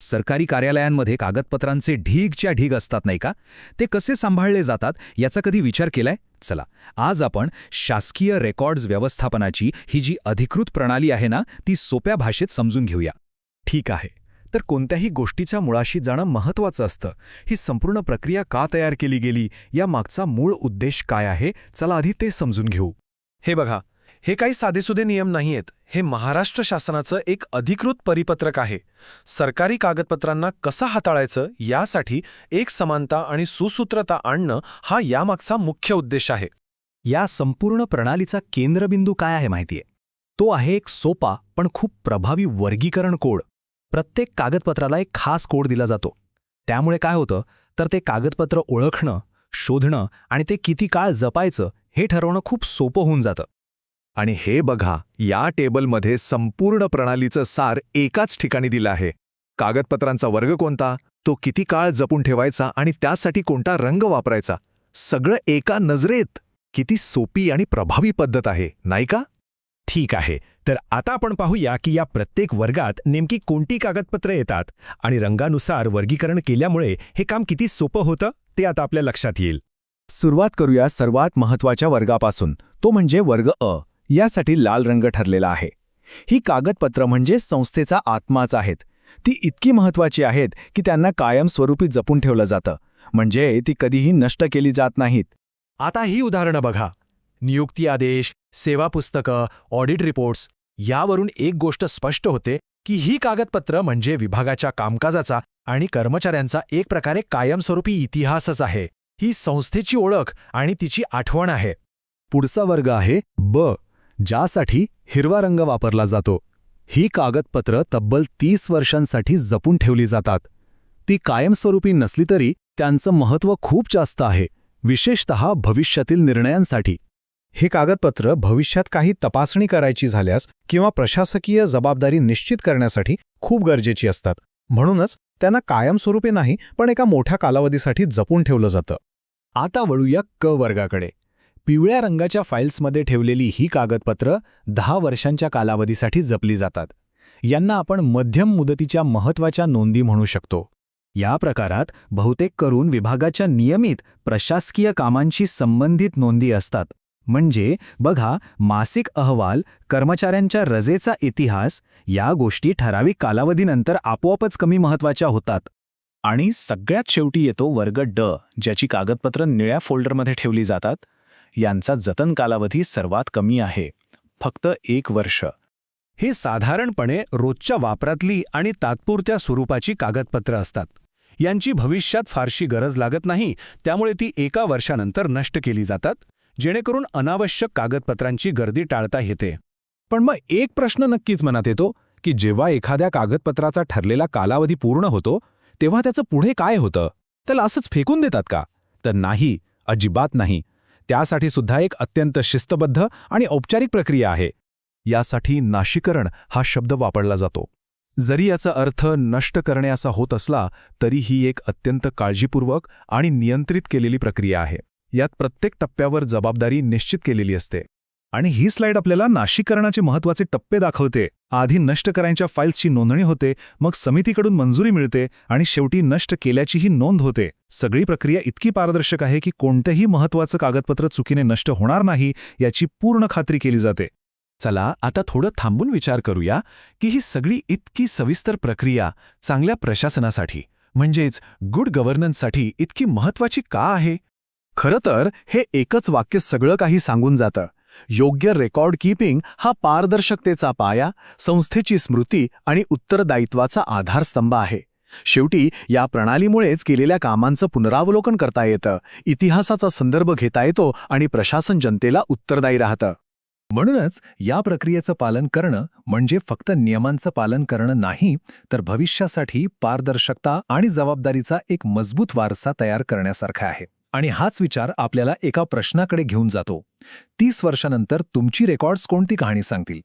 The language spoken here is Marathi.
सरकारी कार्यालयांमध्ये कागदपत्रांचे ढीगच्या ढीग असतात नाही का? ते कसे सांभाळले जातात याचा कधी विचार केलाय? चला, आज आपण शासकीय रेकॉर्ड्स व्यवस्थापनाची ही जी अधिकृत प्रणाली आहे ना, ती सोप्या भाषेत समजून घेऊया. ठीक आहे. तर कोणत्याही गोष्टीच्या मुळाशी जाणं महत्त्वाचं असतं. ही संपूर्ण प्रक्रिया का तयार केली गेली, या मागचा मूळ उद्देश काय आहे, चला आधी ते समजून घेऊ. हे बघा, हे काही साधेसुधे नियम नाहीयेत. हे महाराष्ट्र शासनाचं एक अधिकृत परिपत्रक आहे. सरकारी कागदपत्रांना कसं हाताळायचं यासाठी एक समानता आणि सुसूत्रता आणणं हा यामागचा मुख्य उद्देश आहे. या संपूर्ण प्रणालीचा केंद्रबिंदू काय आहे माहितीये? तो आहे एक सोपा पण खूप प्रभावी वर्गीकरण कोड. प्रत्येक कागदपत्राला एक खास कोड दिला जातो. त्यामुळे काय होतं तर ते कागदपत्र ओळखणं, शोधणं आणि ते किती काळ जपायचं हे ठरवणं खूप सोपं होऊन जातं. आणि हे बघा, या टेबलमध्ये संपूर्ण प्रणालीचं सार एकाच ठिकाणी दिलं आहे. कागदपत्रांचा वर्ग कोणता, तो किती काळ जपून ठेवायचा आणि त्यासाठी कोणता रंग वापरायचा, सगळं एका नजरेत. किती सोपी आणि प्रभावी पद्धत आहे, नाही का? ठीक आहे. तर आता आपण पाहूया की या प्रत्येक वर्गात नेमकी कोणती कागदपत्रे येतात आणि रंगानुसार वर्गीकरण केल्यामुळे हे काम किती सोपं होतं ते आता आपल्या लक्षात येईल. सुरुवात करूया सर्वात महत्त्वाच्या वर्गापासून, तो म्हणजे वर्ग अ. यासाठी लाल रंग ठरलेला आहे. ही कागदपत्र म्हणजे संस्थेचा आत्माच आहेत. ती इतकी महत्त्वाची आहेत की त्यांना कायमस्वरूपी जपून ठेवलं जातं, म्हणजे ती कधीही नष्ट केली जात नाहीत. आता ही उदाहरणं बघा. नियुक्ती आदेश, सेवा पुस्तकं, ऑडिट रिपोर्ट्स. यावरून एक गोष्ट स्पष्ट होते की ही कागदपत्र म्हणजे विभागाच्या कामकाजाचा आणि कर्मचाऱ्यांचा एक प्रकारे कायमस्वरूपी इतिहासच आहे. ही संस्थेची ओळख आणि तिची आठवण आहे. पुढचा वर्ग आहे ब, ज्यासाठी हिरवा रंग वापरला जातो. ही कागदपत्र तब्बल 30 वर्षांसाठी जपून ठेवली जातात. ती कायमस्वरूपी नसली तरी त्यांचं महत्त्व खूप जास्त आहे, विशेषतः भविष्यातील निर्णयांसाठी. हे कागदपत्र भविष्यात काही तपासणी करायची झाल्यास किंवा प्रशासकीय जबाबदारी निश्चित करण्यासाठी खूप गरजेची असतात. म्हणूनच त्यांना कायमस्वरूपी नाही पण एका मोठ्या कालावधीसाठी जपून ठेवलं जातं. आता वळूया क वर्गाकडे. पिवळ्या रंगाच्या फाईल्समध्ये ठेवलेली ही कागदपत्र 10 वर्षांच्या कालावधीसाठी जपली जातात. यांना आपण मध्यम मुदतीच्या महत्त्वाच्या नोंदी म्हणू शकतो. या प्रकारात बहुतेक करून विभागाच्या नियमित प्रशासकीय कामांशी संबंधित नोंदी असतात. म्हणजे बघा, मासिक अहवाल, कर्मचाऱ्यांच्या रजेचा इतिहास, या गोष्टी ठराविक कालावधीनंतर आपोआपच कमी महत्त्वाच्या होतात. आणि सगळ्यात शेवटी येतो वर्ग ड, ज्याची कागदपत्र निळ्या फोल्डरमध्ये ठेवली जातात. यांचा जतन कालावधी सर्वात कमी आहे, फक्त 1 वर्ष. हे साधारणपणे रोजच्या वापरातली आणि तात्पुरत्या स्वरूपाची कागदपत्र असतात. यांची भविष्यात फारशी गरज लागत नाही, त्यामुळे ती 1 वर्षानंतर नष्ट केली जातात, जेणेकरून अनावश्यक कागदपत्रांची गर्दी टाळता येते. पण मग एक प्रश्न नक्कीच मनात येतो की जेव्हा एखाद्या कागदपत्राचा ठरलेला कालावधी पूर्ण होतो तेव्हा त्याचं पुढे काय होतं? त्याला असंच फेकून देतात का? तर नाही, अजिबात नाही. त्यासाठी सुद्धा एक अत्यंत शिस्तबद्ध आणि औपचारिक प्रक्रिया आहे. यासाठी नाशीकरण हा शब्द वापरला जातो. जरी याचा अर्थ नष्ट करणे असा होत असला तरी ही एक अत्यंत काळजीपूर्वक आणि नियंत्रित केलेली प्रक्रिया आहे. यात प्रत्येक टप्प्यावर जबाबदारी निश्चित केलेली असते. आणि ही स्लाईड आपल्याला नाशीकरणाचे महत्त्वाचे टप्पे दाखवते. आधी नष्ट करायच्या फाईल्सची नोंदणी होते, मग समितीकडून मंजुरी मिळते आणि शेवटी नष्ट केल्याचीही नोंद होते. सगळी प्रक्रिया इतकी पारदर्शक आहे की कोणतंही महत्त्वाचं कागदपत्र चुकीने नष्ट होणार नाही याची पूर्ण खात्री केली जाते. चला आता थोडं थांबून विचार करूया की ही सगळी इतकी सविस्तर प्रक्रिया चांगल्या प्रशासनासाठी म्हणजेच गुड गव्हर्नन्ससाठी इतकी महत्त्वाची का आहे? खरं तर हे एकच वाक्य सगळं काही सांगून जातं. योग्य रेकॉर्ड कीपिंग हा पारदर्शकतेचा पाया, संस्थेची स्मृती आणि उत्तरदायित्वाचा आधारस्तंभ आहे. शेवटी या प्रणालीमुळेच केलेल्या कामांचं पुनरावलोकन करता येतं, इतिहासाचा संदर्भ घेता येतो आणि प्रशासन जनतेला उत्तरदायी राहतं. म्हणूनच या प्रक्रियेचं पालन करणं म्हणजे फक्त नियमांचं पालन करणं नाही, तर भविष्यासाठी पारदर्शकता आणि जबाबदारीचा एक मजबूत वारसा तयार करण्यासारखा आहे. आणि हाच विचार आपल्याला एका प्रश्नाकडे घेऊन जातो. 30 वर्षानंतर तुमची रेकॉर्ड्स कोणती कहाणी सांगतील?